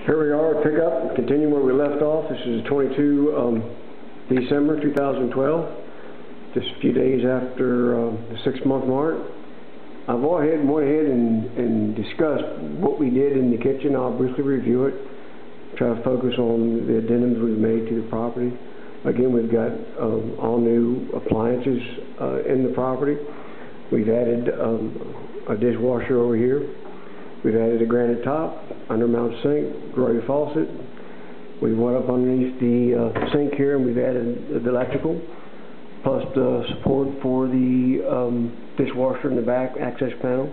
Here we are at pickup, continuing where we left off. This is 22 December 2012, just a few days after the 6-month mark. I've went ahead and discussed what we did in the kitchen. I'll briefly review it, try to focus on the addendums we've made to the property. Again, we've got all new appliances in the property. We've added a dishwasher over here. We've added a granite top, undermount sink, gray faucet. We went up underneath the sink here and we've added the electrical, plus the support for the dishwasher in the back access panel.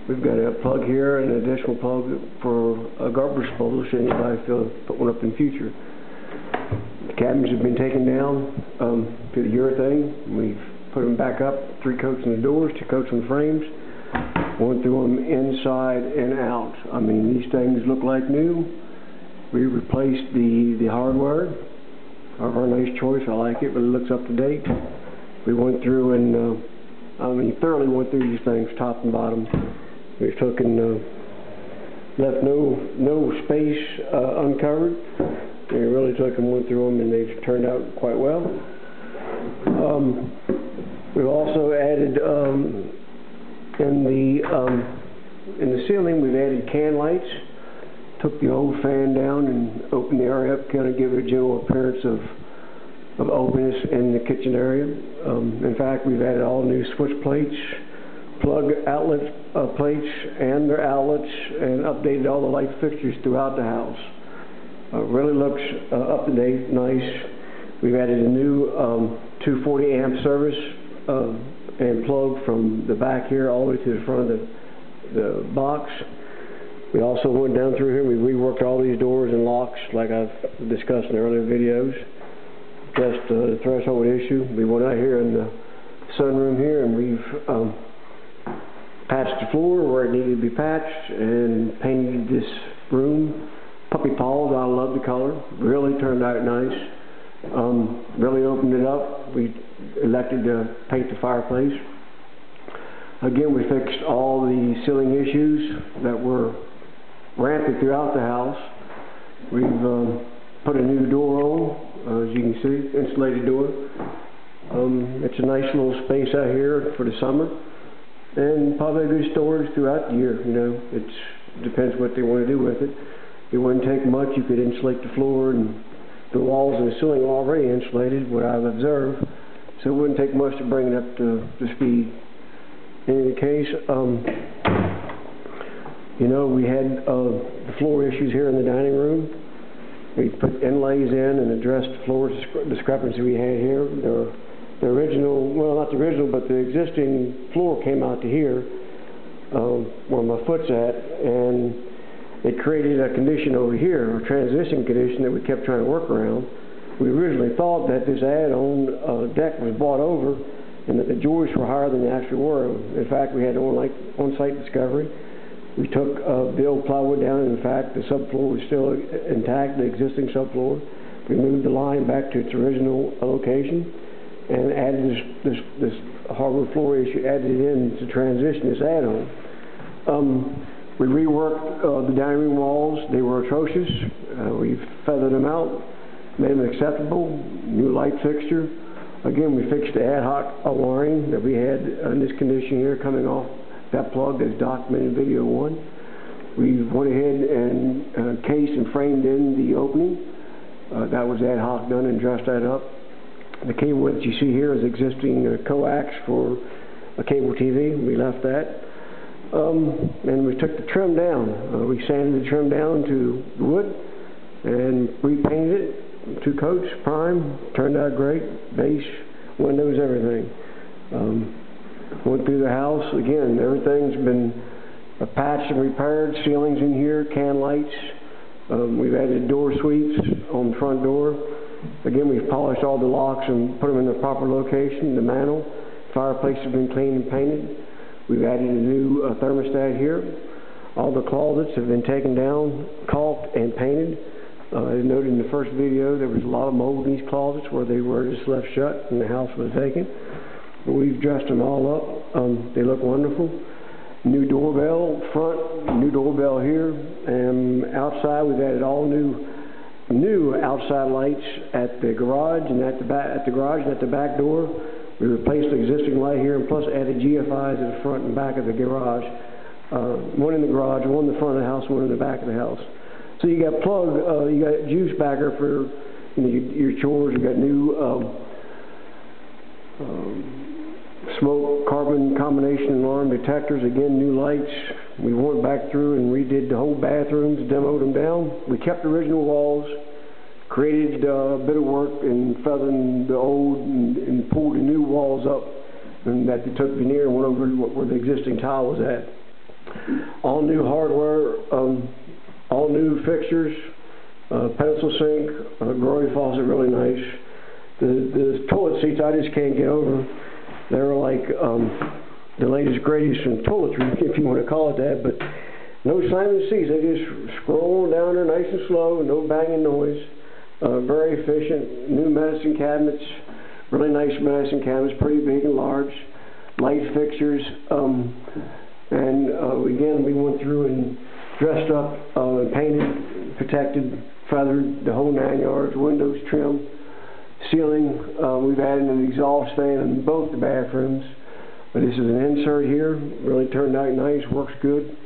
We've got a plug here and an additional plug for a garbage disposal should anybody feel to put one up in the future. The cabinets have been taken down to the urethane. We've put them back up, 3 coats on the doors, 2 coats on the frames. Went through them inside and out. I mean, these things look like new. We replaced the hardware. A nice choice. I like it, but it looks up to date. We went through and thoroughly went through these things, top and bottom. We've taken left no space uncovered. We really took and went through them, and they've turned out quite well. We've also added in the ceiling, we've added can lights. Took the old fan down and opened the area up, kind of give it a general appearance of openness in the kitchen area. In fact, we've added all new switch plates, plug outlet plates and their outlets, and updated all the light fixtures throughout the house. Really looks up to date, nice. We've added a new 240 amp service and plug from the back here all the way to the front of the box. We also went down through here. We reworked all these doors and locks like I've discussed in earlier videos. Just the threshold issue. We went out here in the sunroom here and we've patched the floor where it needed to be patched and painted this room puppy paws. I love the color. Really turned out nice. Really opened it up. We elected to paint the fireplace. Again, we fixed all the ceiling issues that were rampant throughout the house. We've put a new door on, as you can see, insulated door. It's a nice little space out here for the summer, and probably a good storage throughout the year. You know, it depends what they want to do with it. It wouldn't take much. You could insulate the floor, and the walls and the ceiling are already insulated, what I've observed, so it wouldn't take much to bring it up to speed. In any case, you know, we had the floor issues here in the dining room. We put inlays in and addressed the floor discrepancy we had here. The original, well, not the original, but the existing floor came out to here, where my foot's at, and it created a condition over here, a transition condition that we kept trying to work around. We originally thought that this add-on deck was bought over and that the joists were higher than they actually were. In fact, we had on-site discovery. We took the old plywood down, and in fact, the subfloor was still intact, the existing subfloor. We moved the line back to its original location and added this hardwood floor issue, added it in to transition this add-on. We reworked the dining room walls. They were atrocious. We've feathered them out, made them acceptable, new light fixture. Again, we fixed the ad hoc wiring that we had in this condition here coming off that plug that's documented in video 1. We went ahead and cased and framed in the opening. That was ad hoc done and dressed that up. The cable that you see here is existing coax for a cable TV. We left that. And we took the trim down. We sanded the trim down to wood and repainted it. 2 coats, prime, turned out great. Base, windows, everything. Went through the house. Again, everything's been patched and repaired. Ceilings in here, can lights. We've added door sweeps on the front door. Again, we've polished all the locks and put them in the proper location. The mantle, fireplace has been cleaned and painted. We've added a new thermostat here. All the closets have been taken down, caulked, and painted. As noted in the first video, there was a lot of mold in these closets where they were just left shut and the house was vacant. But we've dressed them all up. They look wonderful. New doorbell front, new doorbell here, and outside we've added all new outside lights at the garage and at the back door. We replaced the existing light here and plus added GFIs at the front and back of the garage. One in the garage, one in the front of the house, one in the back of the house. So you got you got juice backer for your chores. You got new smoke carbon combination alarm detectors. Again, new lights. We went back through and redid the whole bathrooms, demoed them down. We kept the original walls, created a bit of work in feathering the old and pulled the new walls up, and that they took veneer and went over where the existing tile was at. All new hardware, all new fixtures, pencil sink, Grory faucet, really nice. The toilet seats I just can't get over. They're like the latest greatest in toiletry, if you want to call it that, but no slamming seats. They just scroll down there nice and slow, no banging noise. Very efficient. New medicine cabinets, really nice medicine cabinets, pretty big and large. Light fixtures, and again we went through and dressed up, painted, protected, feathered, the whole 9 yards. Windows trim. Ceiling, we've added an exhaust fan in both the bathrooms. This is an insert here, really turned out nice, works good.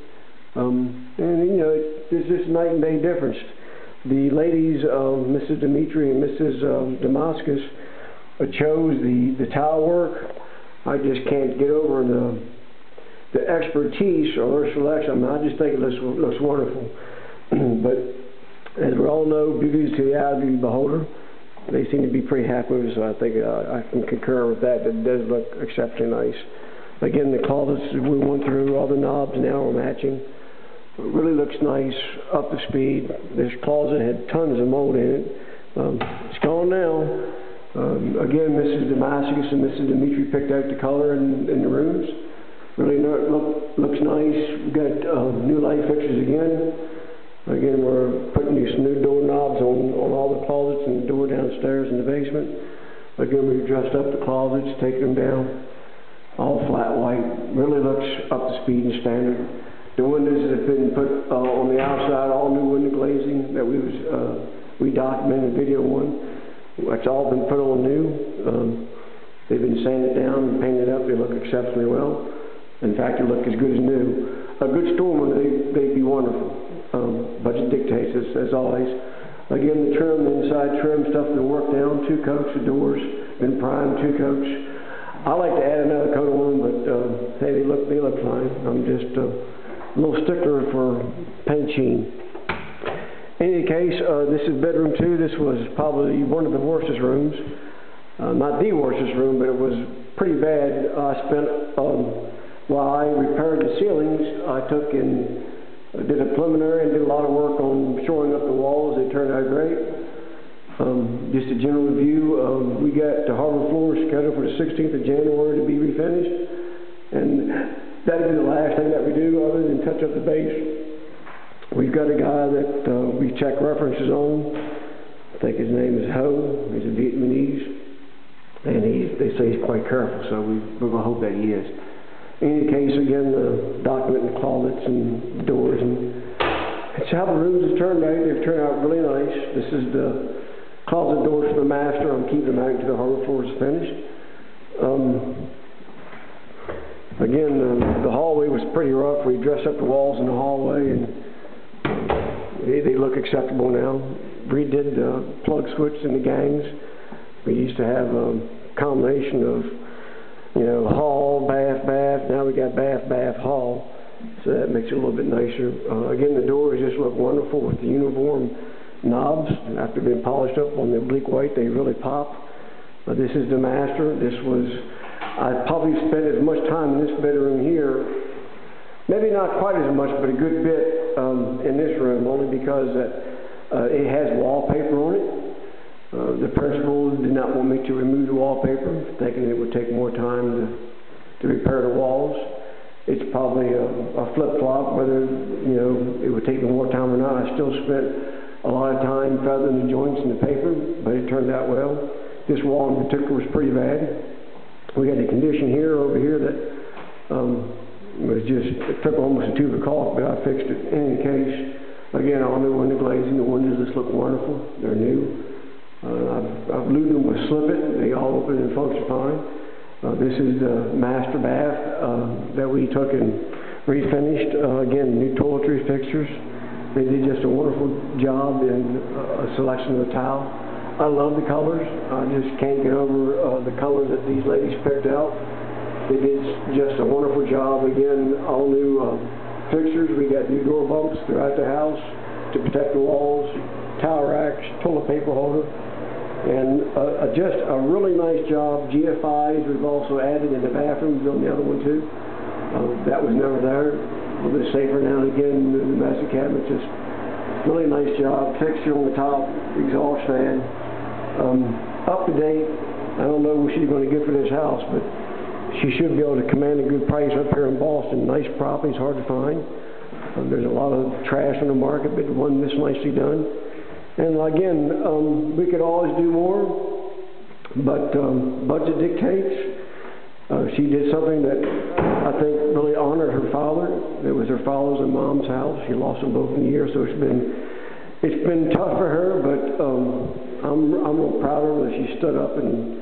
And it's just a night and day difference. The ladies, Mrs. Dimitri and Mrs. Damascus, chose the tile work. I just can't get over the expertise or their selection. I mean, I just think it looks wonderful. But as we all know, beauty is to the eye of the beholder. They seem to be pretty happy with it, so I think I can concur with that. It does look exceptionally nice. Again, the closets we went through, all the knobs now are matching. It really looks nice, up to speed. This closet had tons of mold in it. It's gone now. Again, Mrs. Damascus and Mrs. Dimitri picked out the color in the rooms. Really looks nice. We've got new light fixtures again. Again, we're putting these new door knobs on all the closets and the door downstairs in the basement. Again, we've dressed up the closets, taken them down, all flat white. Really looks up to speed and standard. The windows have been put on the outside, all new window glazing that we documented in video one. That's all been put on new. They've been sanded down and painted up. They look exceptionally well. In fact, they look as good as new. A good storm, they'd be wonderful. Budget dictates, as always. Again, the trim, the inside trim stuff been worked down. 2 coats of doors, been primed, 2 coats. I like to add another coat on them, but hey, they look fine. I'm just a little stickler for paint sheen. In any case, this is bedroom 2. This was probably one of the worstest rooms. Not the worstest room, but it was pretty bad. I spent, while I repaired the ceilings, I took and did a preliminary and did a lot of work on shoring up the walls. They turned out great. Just a general review, we got the harbor floor scheduled for the 16th of January to be refinished. And that'll be the last thing that we do other than touch up the base. We've got a guy that we check references on. I think his name is Ho. He's a Vietnamese. And they say he's quite careful, so we're going to hope that he is. In any case, again, documenting the closets and doors, and it's how the rooms have turned out. They've turned out really nice. This is the closet doors for the master. I'm keeping them out until the harbor floor is finished. Again, the hallway was pretty rough. We dressed up the walls in the hallway, and they look acceptable now. Redid the plug switch in the gangs. We used to have a combination of hall, bath, bath. Now we got bath, bath, hall. So that makes it a little bit nicer. Again, the doors just look wonderful with the uniform knobs. After being polished up on the oblique white, they really pop. This is the master. I probably spent as much time in this bedroom here, maybe not quite as much, but a good bit in this room, only because it has wallpaper on it. The principal did not want me to remove the wallpaper, thinking it would take more time to repair the walls. It's probably a flip-flop, whether it would take me more time or not. I still spent a lot of time feathering the joints in the paper, but it turned out well. This wall in particular was pretty bad. We had a condition over here that It took almost a tube of caulk, but I fixed it. In any case, again, all new window glazing. The windows just look wonderful. They're new. I've glued them with Slip It. They all open and function fine. This is the master bath that we took and refinished. Again, new toiletry fixtures. They did just a wonderful job in a selection of the tile. I love the colors. I just can't get over the colors that these ladies picked out. They did just a wonderful job. Again, all new fixtures. We got new door bumps throughout the house to protect the walls, towel racks, toilet paper holder, and just a really nice job. GFIs we've also added in the bathrooms on the other one too. That was never there. A little bit safer now and again. The domestic cabinet, just really nice job. Fixture on the top, exhaust fan, up to date. I don't know what she's going to get for this house, but she should be able to command a good price up here in Boston. Nice property, hard to find. There's a lot of trash on the market, but one this nicely done. And again, we could always do more, but budget dictates. She did something that I think really honored her father. It was her father's and mom's house. She lost them both in a year, so it's been tough for her. But I'm real proud of her that she stood up and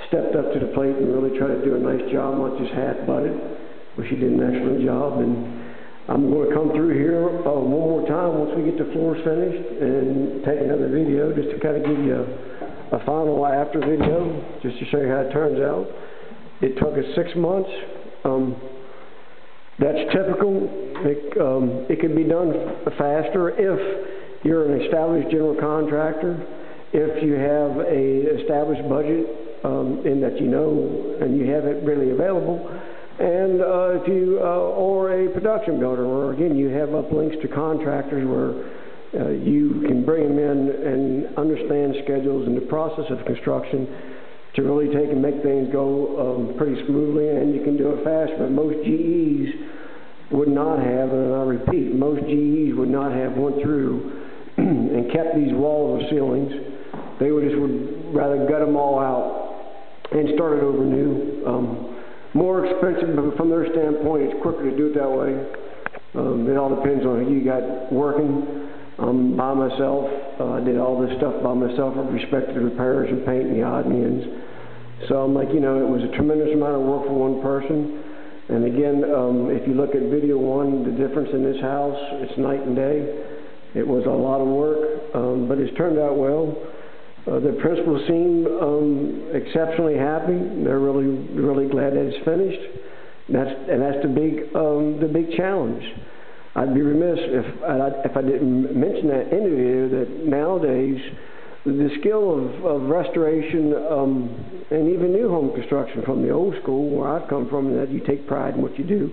stepped up to the plate and really tried to do a nice job, not just half-butted, but she did an excellent job. And I'm going to come through here one more time once we get the floors finished and take another video just to kind of give you a final after video, just to show you how it turns out. It took us 6 months. That's typical. It can be done faster if you're an established general contractor, if you have a established budget in that you know and you have it really available, and if you or a production builder, or again you have uplinks to contractors where you can bring them in and understand schedules and the process of construction to really take and make things go pretty smoothly, and you can do it fast. But most GEs would not have, and I repeat, most GEs would not have went through and kept these walls or ceilings. They would rather gut them all out and start it over new. More expensive, but from their standpoint, it's quicker to do it that way. It all depends on who you got working. I'm by myself. I did all this stuff by myself with respect to the repairs and paint and the odd and ends. So I'm like, you know, it was a tremendous amount of work for one person. And again, if you look at video one, the difference in this house, it's night and day. It was a lot of work, but it's turned out well. The principals seem exceptionally happy. They're really glad that it's finished. And that's the big challenge. I'd be remiss if I didn't mention that in the video that nowadays the skill of restoration and even new home construction from the old school, where I've come from, that you take pride in what you do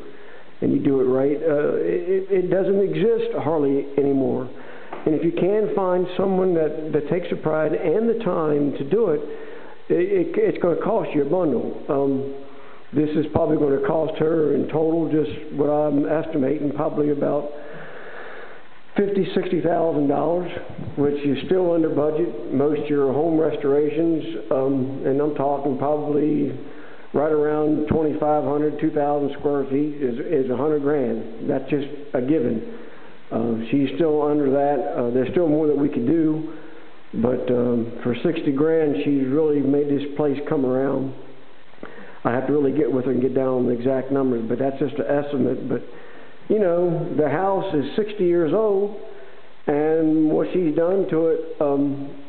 and you do it right, it doesn't exist hardly anymore. And if you can find someone that takes the pride and the time to do it, it's going to cost you a bundle. This is probably going to cost her in total, just what I'm estimating, probably about $50,000 to $60,000, which is still under budget. Most of your home restorations, and I'm talking probably right around 2,500, 2,000 square feet is $100,000. That's just a given. She's still under that. There's still more that we could do, but for $60,000, she's really made this place come around. I have to really get with her and get down on the exact numbers, but that's just an estimate. But you know, the house is 60 years old, and what she's done to it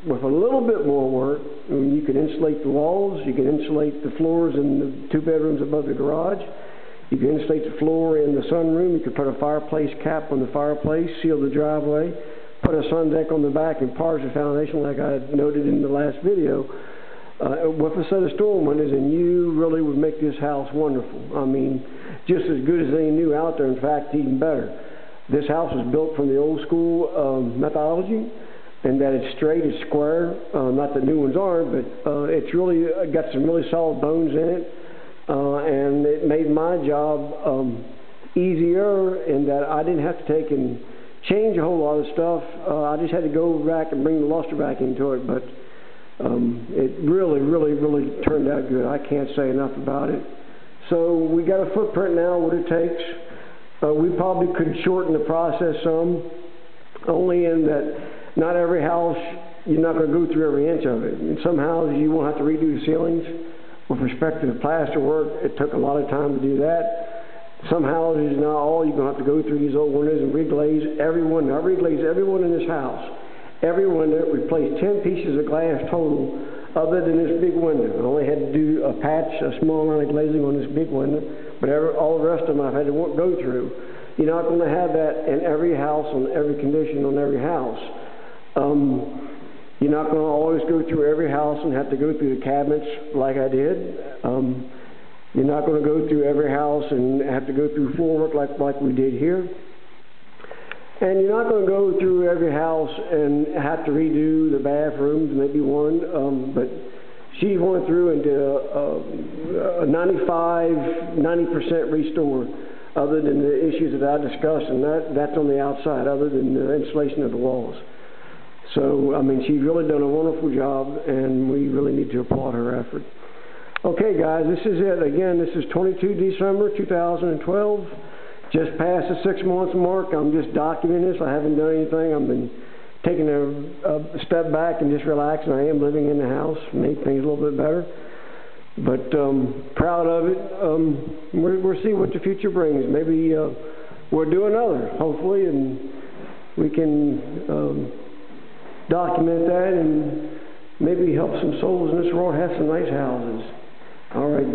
with a little bit more work, I mean, you can insulate the walls, you can insulate the floors in the 2 bedrooms above the garage, you can insulate the floor in the sunroom, you can put a fireplace cap on the fireplace, seal the driveway, put a sun deck on the back, and polish the foundation like I noted in the last video. With a set of storm windows, and you really would make this house wonderful. I mean, just as good as any new out there, in fact, even better. This house was built from the old school methodology, and that it's straight, it's square. Not that new ones aren't, but it's really got some really solid bones in it, and it made my job easier in that I didn't have to take and change a whole lot of stuff. I just had to go back and bring the luster back into it, but it really turned out good. I can't say enough about it. So we got a footprint now, what it takes. We probably could shorten the process some, only in that not every house, you're not going to go through every inch of it. In some houses, you won't have to redo the ceilings. With respect to the plaster work, it took a lot of time to do that. Some houses, not all, you're going to have to go through these old windows and reglaze every window. I reglazed every one in this house. Every window, replaced 10 pieces of glass total, other than this big window. I only had to do a patch, a small amount of glazing on this big window, but all the rest of them I've had to go through. You're not going to have that in every house, on every condition, on every house. You're not going to always go through every house and have to go through the cabinets like I did. You're not going to go through every house and have to go through floor work like we did here. And you're not going to go through every house and have to redo the bathrooms, maybe one, but she went through and did a 90% restore, other than the issues that I discussed, and that's on the outside, other than the insulation of the walls. So, I mean, she's really done a wonderful job, and we really need to applaud her effort. Okay, guys, this is it. Again, this is 22 December 2012. Just past the 6 months mark. I'm just documenting this. I haven't done anything. I've been taking a step back and just relaxing. I am living in the house, make things a little bit better. But proud of it. We'll see what the future brings. Maybe we'll do another, hopefully, and we can document that and maybe help some souls in this world have some nice houses. All right, Don.